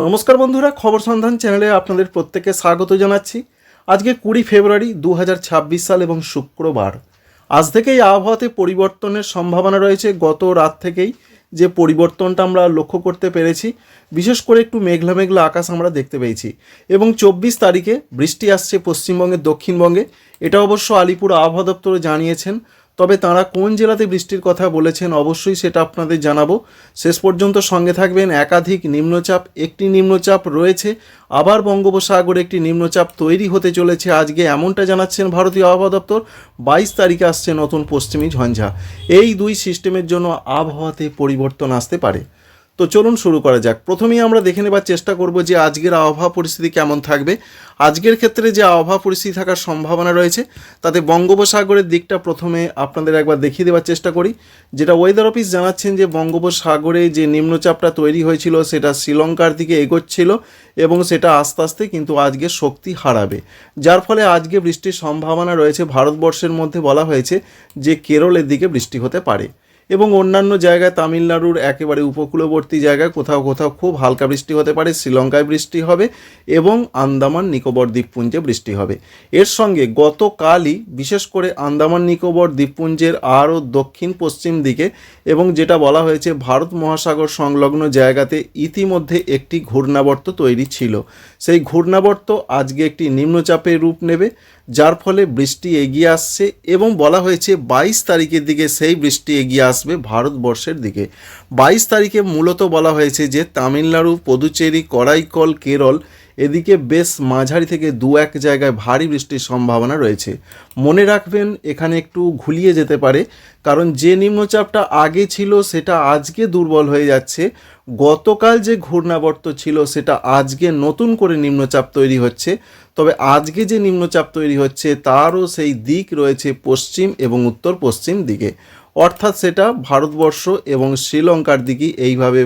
নমস্কার বন্ধুরা, খবর সন্ধান চ্যানেলে আপনাদের প্রত্যেককে স্বাগত জানাচ্ছি। আজকে 20 ফেব্রুয়ারি 2026 সাল এবং শুক্রবার। আজ থেকেই আবহাওয়াতে পরিবর্তনের সম্ভাবনা রয়েছে। গত রাত থেকেই যে পরিবর্তনটা আমরা লক্ষ্য করতে পেরেছি, বিশেষ করে একটু মেঘলা মেঘলা আকাশ আমরা দেখতে পেয়েছি এবং 24 তারিখে বৃষ্টি আসছে পশ্চিমবঙ্গের দক্ষিণবঙ্গে। এটা অবশ্য আলিপুর আবহাওয়া দপ্তরে জানিয়েছেন, তবে তাঁরা কোন জেলাতে বৃষ্টির কথা বলেছেন অবশ্যই সেটা আপনাদের জানাবো। শেষ পর্যন্ত সঙ্গে থাকবেন। একাধিক নিম্নচাপ, একটি নিম্নচাপ রয়েছে, আবার বঙ্গোপসাগরে একটি নিম্নচাপ তৈরি হতে চলেছে আজকে, এমনটা জানাচ্ছেন ভারতীয় আবহাওয়া দপ্তর। 22 তারিখে আসছে নতুন পশ্চিমী ঝঞ্ঝা। এই দুই সিস্টেমের জন্য আবহাওয়াতে পরিবর্তন আসতে পারে। তো চলুন শুরু করা যাক। প্রথমেই আমরা দেখে নেবার চেষ্টা করব যে আজকের আবহাওয়া পরিস্থিতি কেমন থাকবে। আজকের ক্ষেত্রে যে আবহাওয়া পরিস্থিতি থাকার সম্ভাবনা রয়েছে, তাতে বঙ্গোপসাগরের দিকটা প্রথমে আপনাদের একবার দেখিয়ে দেওয়ার চেষ্টা করি। যেটা ওয়েদার অফিস জানাচ্ছেন যে বঙ্গোপসাগরে যে নিম্নচাপটা তৈরি হয়েছিল সেটা শ্রীলঙ্কার দিকে এগোচ্ছিল এবং সেটা আস্তে আস্তে কিন্তু আজকে শক্তি হারাবে, যার ফলে আজকে বৃষ্টির সম্ভাবনা রয়েছে। ভারতবর্ষের মধ্যে বলা হয়েছে যে কেরলের দিকে বৃষ্টি হতে পারে এবং অন্যান্য জায়গায় তামিলনাড়ুর একেবারে উপকূলবর্তী জায়গায় কোথাও কোথাও খুব হালকা বৃষ্টি হতে পারে। শ্রীলঙ্কায় বৃষ্টি হবে এবং আন্দামান নিকোবর দ্বীপপুঞ্জে বৃষ্টি হবে। এর সঙ্গে গতকালই বিশেষ করে আন্দামান নিকোবর দ্বীপপুঞ্জের আরও দক্ষিণ পশ্চিম দিকে এবং যেটা বলা হয়েছে ভারত মহাসাগর সংলগ্ন জায়গাতে ইতিমধ্যে একটি ঘূর্ণাবর্ত তৈরি ছিল। সেই ঘূর্ণাবর্ত আজকে একটি নিম্নচাপের রূপ নেবে, যার ফলে বৃষ্টি এগিয়ে আসছে এবং বলা হয়েছে 22 তারিখের দিকে সেই বৃষ্টি এগিয়ে আসবে ভারতবর্ষের দিকে। 22 তারিখে মূলত বলা হয়েছে যে তামিলনাড়ু, পুদুচেরি, করাইকল, কেরল এদিকে বেশ মাঝারি থেকে দু এক জায়গায় ভারী বৃষ্টির সম্ভাবনা রয়েছে। মনে রাখবেন এখানে একটু ঘুলিয়ে যেতে পারে, কারণ যে নিম্নচাপটা আগে ছিল সেটা আজকে দুর্বল হয়ে যাচ্ছে। গতকাল যে ঘূর্ণাবর্ত ছিল সেটা আজকে নতুন করে নিম্নচাপ তৈরি হচ্ছে, তবে আজকে যে নিম্নচাপ তৈরি হচ্ছে তারও সেই দিক রয়েছে পশ্চিম এবং উত্তর পশ্চিম দিকে, অর্থাৎ সেটা ভারতবর্ষ এবং শ্রীলঙ্কার দিকে এইভাবে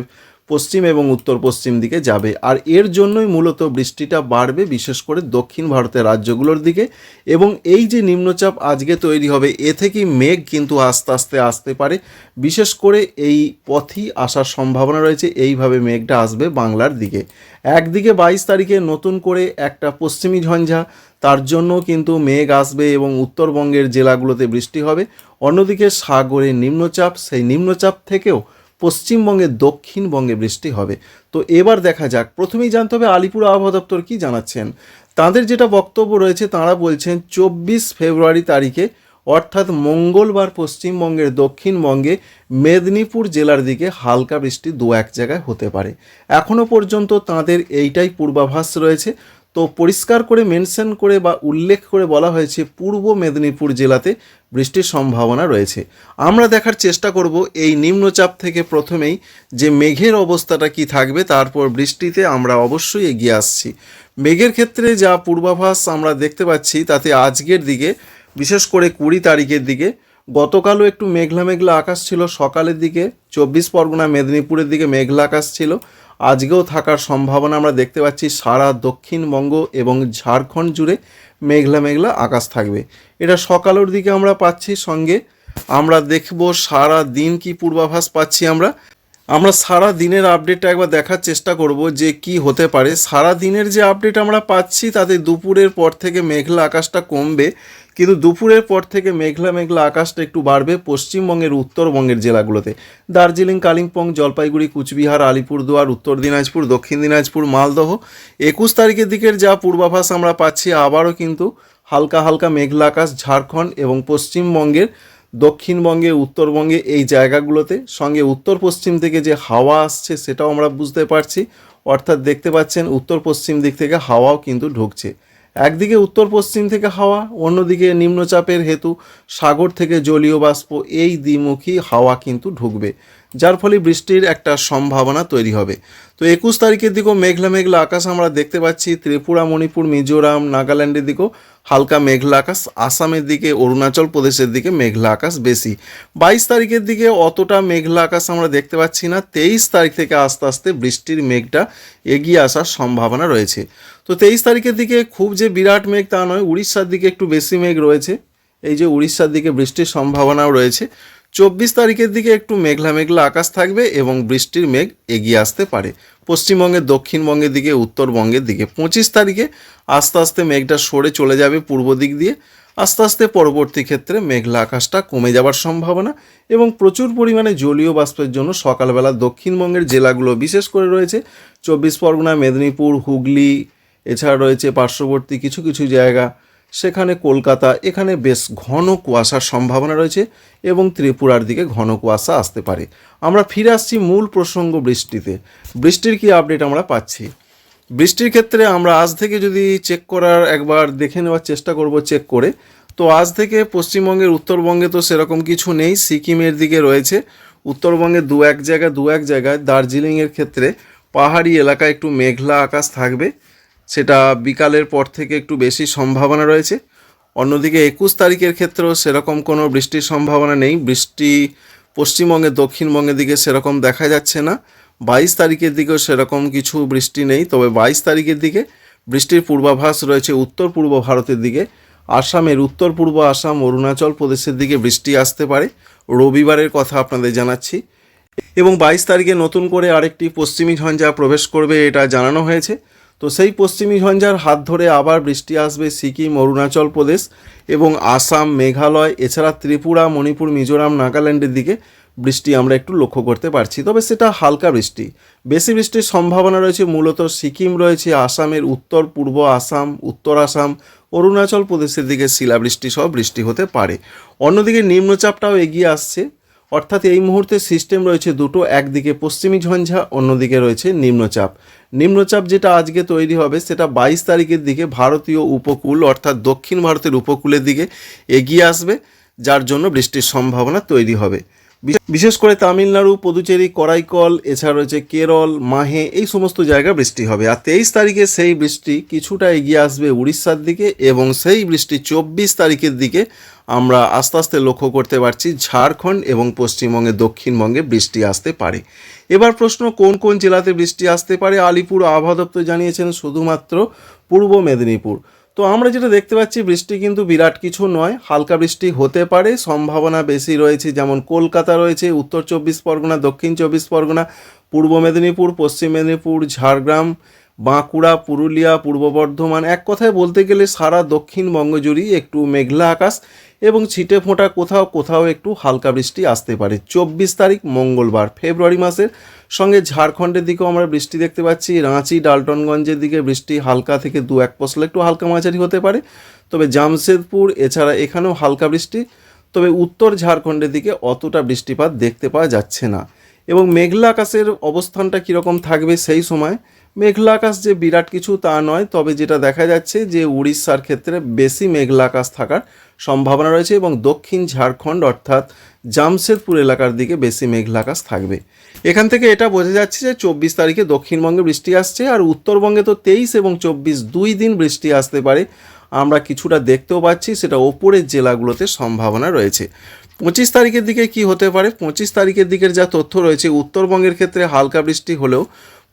পশ্চিম এবং উত্তর পশ্চিম দিকে যাবে। আর এর জন্যই মূলত বৃষ্টিটা বাড়বে, বিশেষ করে দক্ষিণ ভারতের রাজ্যগুলোর দিকে। এবং এই যে নিম্নচাপ আজকে তৈরি হবে, এ থেকেই মেঘ কিন্তু আস্তে আস্তে আসতে পারে। বিশেষ করে এই পথই আসার সম্ভাবনা রয়েছে, এইভাবে মেঘটা আসবে বাংলার দিকে। একদিকে 22 তারিখে নতুন করে একটা পশ্চিমী ঝঞ্ঝা, তার জন্য কিন্তু মেঘ আসবে এবং উত্তরবঙ্গের জেলাগুলোতে বৃষ্টি হবে। অন্যদিকে সাগরে নিম্নচাপ, সেই নিম্নচাপ থেকেও পশ্চিমবঙ্গের দক্ষিণবঙ্গে বৃষ্টি হবে। তো এবার দেখা যাক, প্রথমেই জানতে হবে আলিপুর আবহাওয়া দপ্তর কী জানাচ্ছেন। তাদের যেটা বক্তব্য রয়েছে, তাঁরা বলছেন 24 ফেব্রুয়ারি তারিখে অর্থাৎ মঙ্গলবার পশ্চিমবঙ্গের দক্ষিণবঙ্গে মেদিনীপুর জেলার দিকে হালকা বৃষ্টি দু এক জায়গায় হতে পারে। এখনও পর্যন্ত তাঁদের এইটাই পূর্বাভাস রয়েছে। তো পরিষ্কার করে মেনশন করে বা উল্লেখ করে বলা হয়েছে পূর্ব মেদিনীপুর জেলাতে বৃষ্টির সম্ভাবনা রয়েছে। আমরা দেখার চেষ্টা করব এই নিম্নচাপ থেকে প্রথমেই যে মেঘের অবস্থাটা কি থাকবে, তারপর বৃষ্টিতে আমরা অবশ্যই এগিয়ে আসছি। মেঘের ক্ষেত্রে যা পূর্বাভাস আমরা দেখতে পাচ্ছি, তাতে আজকের দিকে বিশেষ করে 20 তারিখের দিকে, গতকালও একটু মেঘলা মেঘলা আকাশ ছিল সকালের দিকে, 24 পরগনা মেদিনীপুরের দিকে মেঘলা আকাশ ছিল। আজকেও থাকার সম্ভাবনা আমরা দেখতে পাচ্ছি। সারা দক্ষিণবঙ্গ এবং ঝাড়খণ্ড জুড়ে মেঘলা মেঘলা আকাশ থাকবে, এটা সকালের দিকে আমরা পাচ্ছি। সঙ্গে আমরা দেখব সারা দিন কি পূর্বাভাস পাচ্ছি। আমরা সারা দিনের আপডেটটা একবার দেখার চেষ্টা করব যে কি হতে পারে। সারা দিনের যে আপডেট আমরা পাচ্ছি, তাতে দুপুরের পর থেকে মেঘলা আকাশটা কমবে, কিন্তু দুপুরের পর থেকে মেঘলা মেঘলা আকাশটা একটু বাড়বে পশ্চিমবঙ্গের উত্তরবঙ্গের জেলাগুলোতে। দার্জিলিং, কালিম্পং, জলপাইগুড়ি, কুচবিহার, আলিপুরদুয়ার, উত্তর দিনাজপুর, দক্ষিণ দিনাজপুর, মালদহ। 21 তারিখের দিকের যা পূর্বাভাস আমরা পাচ্ছি, আবারও কিন্তু হালকা হালকা মেঘলা আকাশ ঝাড়খণ্ড এবং পশ্চিমবঙ্গের দক্ষিণবঙ্গে, উত্তরবঙ্গে এই জায়গাগুলোতে। সঙ্গে উত্তর পশ্চিম থেকে যে হাওয়া আসছে সেটাও আমরা বুঝতে পারছি, অর্থাৎ দেখতে পাচ্ছেন উত্তর পশ্চিম দিক থেকে হাওয়াও কিন্তু ঢুকছে। একদিকে উত্তর পশ্চিম থেকে হাওয়া, অন্যদিকে নিম্নচাপের হেতু সাগর থেকে জলীয় বাষ্প, এই দ্বিমুখী হাওয়া কিন্তু ঢুকবে, যার ফলে বৃষ্টির একটা সম্ভাবনা তৈরি হবে। তো 21 তারিখের দিকেও মেঘলা মেঘলা আকাশ আমরা দেখতে পাচ্ছি। ত্রিপুরা, মণিপুর, মিজোরাম, নাগাল্যান্ডের দিকেও হালকা মেঘলা আকাশ, আসামের দিকে, অরুণাচল প্রদেশের দিকে মেঘলা আকাশ বেশি। 22 তারিখের দিকে অতটা মেঘলা আকাশ আমরা দেখতে পাচ্ছি না। 23 তারিখ থেকে আস্তে আস্তে বৃষ্টির মেঘটা এগিয়ে আসার সম্ভাবনা রয়েছে। তো 23 তারিখের দিকে খুব যে বিরাট মেঘ তা নয়, উড়িষ্যার দিকে একটু বেশি মেঘ রয়েছে। এই যে উড়িষ্যার দিকে বৃষ্টির সম্ভাবনাও রয়েছে। তারিখের দিকে একটু মেঘলা মেঘলা আকাশ থাকবে এবং বৃষ্টির মেঘ এগিয়ে আসতে পারে পশ্চিমবঙ্গের, দক্ষিণবঙ্গের দিকে, উত্তরবঙ্গের দিকে। 25 তারিখে আস্তে আস্তে মেঘটা সরে চলে যাবে পূর্ব দিক দিয়ে। আস্তে আস্তে পরবর্তী ক্ষেত্রে মেঘলা আকাশটা কমে যাওয়ার সম্ভাবনা এবং প্রচুর পরিমাণে জলীয় বাষ্পের জন্য সকালবেলা দক্ষিণবঙ্গের জেলাগুলো বিশেষ করে রয়েছে 24 পরগনা, মেদিনীপুর, হুগলি, এছাড়া রয়েছে পার্শ্ববর্তী কিছু কিছু জায়গা, সেখানে কলকাতা, এখানে বেশ ঘন কুয়াশার সম্ভাবনা রয়েছে এবং ত্রিপুরার দিকে ঘন কুয়াশা আসতে পারে। আমরা ফিরে আসছি মূল প্রসঙ্গ বৃষ্টিতে। বৃষ্টির কি আপডেট আমরা পাচ্ছি? বৃষ্টির ক্ষেত্রে আমরা আজ থেকে যদি চেক করার একবার দেখে নেওয়ার চেষ্টা করব চেক করে, তো আজ থেকে পশ্চিমবঙ্গের উত্তরবঙ্গে তো সেরকম কিছু নেই, সিকিমের দিকে রয়েছে, উত্তরবঙ্গে দু এক জায়গায় দার্জিলিংয়ের ক্ষেত্রে পাহাড়ি এলাকায় একটু মেঘলা আকাশ থাকবে, সেটা বিকালের পর থেকে একটু বেশি সম্ভাবনা রয়েছে। অন্যদিকে 21 তারিখের ক্ষেত্রেও সেরকম কোনো বৃষ্টির সম্ভাবনা নেই, বৃষ্টি পশ্চিমবঙ্গে, দক্ষিণবঙ্গের দিকে সেরকম দেখা যাচ্ছে না। 22 তারিখের দিকেও সেরকম কিছু বৃষ্টি নেই, তবে 22 তারিখের দিকে বৃষ্টির পূর্বাভাস রয়েছে উত্তর পূর্ব ভারতের দিকে, আসামের উত্তর পূর্ব আসাম, অরুণাচল প্রদেশের দিকে বৃষ্টি আসতে পারে, রবিবারের কথা আপনাদের জানাচ্ছি। এবং 22 তারিখে নতুন করে আরেকটি পশ্চিমী ঝঞ্ঝা প্রবেশ করবে, এটা জানানো হয়েছে। তো সেই পশ্চিমী ঝঞ্ঝার হাত ধরে আবার বৃষ্টি আসবে সিকিম, অরুণাচল প্রদেশ এবং আসাম, মেঘালয়, এছাড়া ত্রিপুরা, মণিপুর, মিজোরাম, নাগাল্যান্ডের দিকে বৃষ্টি আমরা একটু লক্ষ্য করতে পারছি, তবে সেটা হালকা বৃষ্টি। বেশি বৃষ্টির সম্ভাবনা রয়েছে মূলত সিকিম রয়েছে, আসামের উত্তর পূর্ব আসাম, উত্তর আসাম, অরুণাচল প্রদেশের দিকে শিলাবৃষ্টি সহ বৃষ্টি হতে পারে। অন্যদিকে নিম্নচাপটাও এগিয়ে আসছে, অর্থাৎ এই মুহূর্তে সিস্টেম রয়েছে দুটো, একদিকে পশ্চিমী ঝঞ্ঝা, অন্যদিকে রয়েছে নিম্নচাপ। নিম্নচাপ যেটা আজকে তৈরি হবে সেটা 22 তারিখের দিকে ভারতীয় উপকূল অর্থাৎ দক্ষিণ ভারতের উপকূলের দিকে এগিয়ে আসবে, যার জন্য বৃষ্টির সম্ভাবনা তৈরি হবে। বিশেষ করে তামিলনাড়ু, পুদুচেরি, করাইকল, এছাড়া রয়েছে কেরল, মাহে, এই সমস্ত জায়গায় বৃষ্টি হবে। আর 23 তারিখে সেই বৃষ্টি কিছুটা এগিয়ে আসবে উড়িষ্যার দিকে এবং সেই বৃষ্টি 24 তারিখের দিকে আমরা আস্তে আস্তে লক্ষ্য করতে পারছি ঝাড়খণ্ড এবং পশ্চিমবঙ্গে, দক্ষিণবঙ্গে বৃষ্টি আসতে পারে। এবার প্রশ্ন, কোন কোন জেলাতে বৃষ্টি আসতে পারে? আলিপুর আবহাওয়া দপ্তর জানিয়েছেন শুধুমাত্র পূর্ব মেদিনীপুর। তো আমরা যেটা দেখতে পাচ্ছি বৃষ্টি কিন্তু বিরাট কিছু নয়, হালকা বৃষ্টি হতে পারে, সম্ভাবনা বেশি রয়েছে। যেমন কলকাতা রয়েছে, উত্তর 24 পরগনা, দক্ষিণ 24 পরগনা, পূর্ব মেদিনীপুর, পশ্চিম মেদিনীপুর, ঝাড়গ্রাম, বাঁকুড়া, পুরুলিয়া, পূর্ব বর্ধমান, এক কথায় বলতে গেলে সারা দক্ষিণবঙ্গ জুড়েই একটু মেঘলা আকাশ এবং ছিটে ফোঁটা কোথাও কোথাও একটু হালকা বৃষ্টি আসতে পারে। 24 তারিখ মঙ্গলবার ফেব্রুয়ারি মাসের, সঙ্গে ঝাড়খণ্ডের দিকেও আমরা বৃষ্টি দেখতে পাচ্ছি, রাঁচি, ডালটনগঞ্জের দিকে বৃষ্টি হালকা থেকে 2-1 পশলা একটু হালকা মাঝারি হতে পারে, তবে জামশেদপুর, এছাড়া এখানেও হালকা বৃষ্টি, তবে উত্তর ঝাড়খণ্ডের দিকে অতটা বৃষ্টিপাত দেখতে পাওয়া যাচ্ছে না। এবং মেঘলা আকাশের অবস্থানটা কীরকম থাকবে সেই সময়? মেঘলা আকাশ যে বিরাট কিছু তা নয়, তবে যেটা দেখা যাচ্ছে যে উড়িষ্যার ক্ষেত্রে বেশি মেঘলা আকাশ থাকার সম্ভাবনা রয়েছে এবং দক্ষিণ ঝাড়খণ্ড অর্থাৎ জামশেদপুর এলাকার দিকে বেশি মেঘলা আকাশ থাকবে। এখান থেকে এটা বোঝা যাচ্ছে যে 24 তারিখে দক্ষিণবঙ্গে বৃষ্টি আসছে, আর উত্তরবঙ্গে তো 23 এবং 24 দুই দিন বৃষ্টি আসতে পারে, আমরা কিছুটা দেখতেও পাচ্ছি, সেটা ওপরের জেলাগুলোতে সম্ভাবনা রয়েছে। 25 তারিখের দিকে কি হতে পারে? 25 তারিখের দিকের যা তথ্য রয়েছে, উত্তরবঙ্গের ক্ষেত্রে হালকা বৃষ্টি হলেও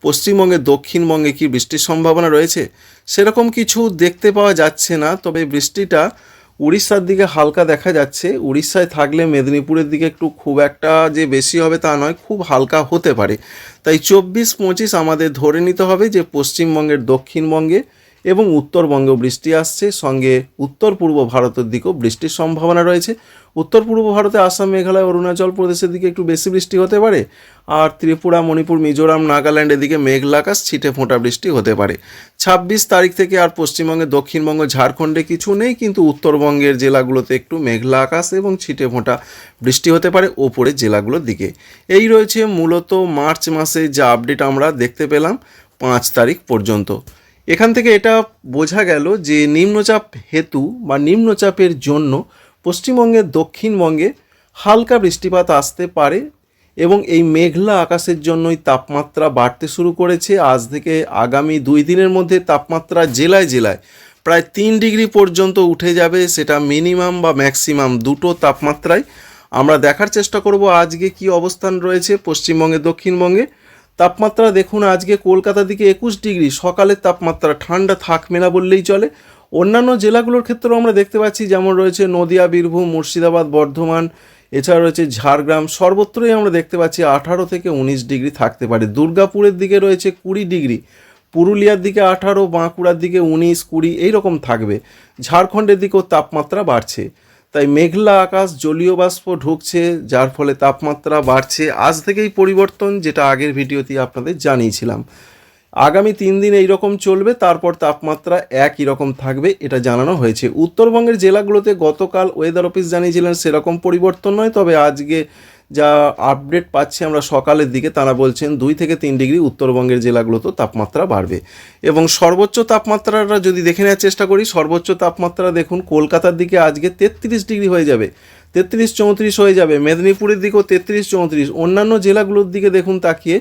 পশ্চিমবঙ্গে, দক্ষিণবঙ্গে কি বৃষ্টির সম্ভাবনা রয়েছে? সেরকম কিছু দেখতে পাওয়া যাচ্ছে না, তবে বৃষ্টিটা উড়িষ্যার দিকে হালকা দেখা যাচ্ছে। উড়িষ্যায় থাকলে মেদিনীপুরের দিকে একটু খুব একটা যে বেশি হবে তা নয়, খুব হালকা হতে পারে। তাই 24-25 আমাদের ধরে নিতে হবে যে পশ্চিমবঙ্গের, দক্ষিণবঙ্গে এবং উত্তরবঙ্গেও বৃষ্টি আসছে, সঙ্গে উত্তর পূর্ব ভারতের দিকেও বৃষ্টির সম্ভাবনা রয়েছে। উত্তর পূর্ব ভারতে আসাম, মেঘালয়, অরুণাচল প্রদেশের দিকে একটু বেশি বৃষ্টি হতে পারে, আর ত্রিপুরা, মণিপুর, মিজোরাম, নাগাল্যান্ডের দিকে মেঘলা আকাশ, ছিটে ফোঁটা বৃষ্টি হতে পারে। 26 তারিখ থেকে আর পশ্চিমবঙ্গে, দক্ষিণবঙ্গ, ঝাড়খণ্ডে কিছু নেই, কিন্তু উত্তরবঙ্গের জেলাগুলোতে একটু মেঘলা আকাশ এবং ছিটে ফোঁটা বৃষ্টি হতে পারে ওপরের জেলাগুলোর দিকে। এই রয়েছে মূলত মার্চ মাসে যা আপডেট আমরা দেখতে পেলাম 5 তারিখ পর্যন্ত। এখান থেকে এটা বোঝা গেল যে নিম্নচাপ হেতু বা নিম্নচাপের জন্য পশ্চিমবঙ্গের, দক্ষিণবঙ্গে হালকা বৃষ্টিপাত আসতে পারে এবং এই মেঘলা আকাশের জন্যই তাপমাত্রা বাড়তে শুরু করেছে। আজ থেকে আগামী 2 দিনের মধ্যে তাপমাত্রা জেলায় জেলায় প্রায় 3 ডিগ্রি পর্যন্ত উঠে যাবে, সেটা মিনিমাম বা ম্যাক্সিমাম দুটো তাপমাত্রায়। আমরা দেখার চেষ্টা করব আজকে কি অবস্থান রয়েছে পশ্চিমবঙ্গে, দক্ষিণবঙ্গে। তাপমাত্রা দেখুন, আজকে কলকাতার দিকে 21 ডিগ্রি, সকালের তাপমাত্রা, ঠান্ডা থাকবে না বললেই চলে। অন্যান্য জেলাগুলোর ক্ষেত্রেও আমরা দেখতে পাচ্ছি, যেমন রয়েছে নদিয়া, বীরভূম, মুর্শিদাবাদ, বর্ধমান, এছাড়া রয়েছে ঝাড়গ্রাম, সর্বত্রই আমরা দেখতে পাচ্ছি 18 থেকে 19 ডিগ্রি থাকতে পারে। দুর্গাপুরের দিকে রয়েছে 20 ডিগ্রি, পুরুলিয়ার দিকে 18, বাঁকুড়ার দিকে 19, 20 এইরকম থাকবে। ঝাড়খণ্ডের দিকেও তাপমাত্রা বাড়ছে। তাই মেঘলা আকাশ, জলীয় বাষ্প ঢুকছে, যার ফলে তাপমাত্রা বাড়ছে। আজ থেকেই পরিবর্তন, যেটা আগের ভিডিওতে আপনাদের জানিয়েছিলাম। আগামী 3 দিন এইরকম চলবে, তারপর তাপমাত্রা একই রকম থাকবে, এটা জানানো হয়েছে। উত্তরবঙ্গের জেলাগুলোতে গতকাল ওয়েদার অফিস জানিয়েছিলেন সেরকম পরিবর্তন নয়, তবে আজকে যা আপডেট পাচ্ছি আমরা সকালের দিকে, তারা বলছেন 2 থেকে 3 ডিগ্রি উত্তরবঙ্গের জেলাগুলোতেও তাপমাত্রা বাড়বে। এবং সর্বোচ্চ তাপমাত্রাটা যদি দেখে নেওয়ার চেষ্টা করি, সর্বোচ্চ তাপমাত্রা দেখুন কলকাতার দিকে আজকে 33 ডিগ্রি হয়ে যাবে, 33-34 হয়ে যাবে। মেদিনীপুরের দিকেও 33-34। অন্যান্য জেলাগুলোর দিকে দেখুন তাকিয়ে,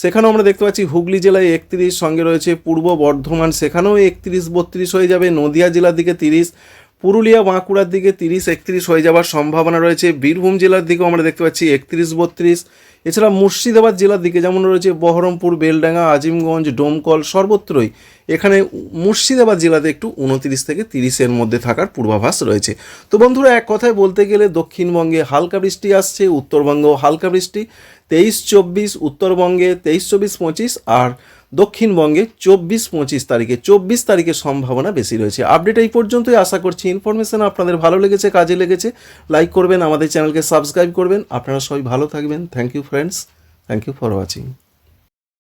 সেখানেও আমরা দেখতে পাচ্ছি হুগলি জেলায় 31, সঙ্গে রয়েছে পূর্ব বর্ধমান, সেখানেও 31-32 হয়ে যাবে। নদিয়া জেলার দিকে 30, পুরুলিয়া বাঁকুড়ার দিকে 30-31 হয়ে যাওয়ার সম্ভাবনা রয়েছে। বীরভূম জেলার দিকেও আমরা দেখতে পাচ্ছি 31-32। এছাড়া মুর্শিদাবাদ জেলার দিকে যেমন রয়েছে বহরমপুর, বেলডাঙ্গা, আজিমগঞ্জ, ডোমকল, সর্বত্রই। এখানে মুর্শিদাবাদ জেলাতে একটু 29 থেকে 30-এর মধ্যে থাকার পূর্বাভাস রয়েছে। তো বন্ধুরা, এক কথায় বলতে গেলে দক্ষিণবঙ্গে হালকা বৃষ্টি আসছে, উত্তরবঙ্গেও হালকা বৃষ্টি। 23-24 উত্তরবঙ্গে, 23-24-25, আর দক্ষিণবঙ্গে 24-25 তারিখে, 24 তারিখের সম্ভাবনা বেশি রয়েছে। আপডেট এই পর্যন্তই। আশা করছি ইনফরমেশন আপনাদের ভালো লেগেছে, কাজে লেগেছে। লাইক করবেন, আমাদের চ্যানেলকে সাবস্ক্রাইব করবেন। আপনারা সবাই ভালো থাকবেন। Thank you friends, thank you for watching.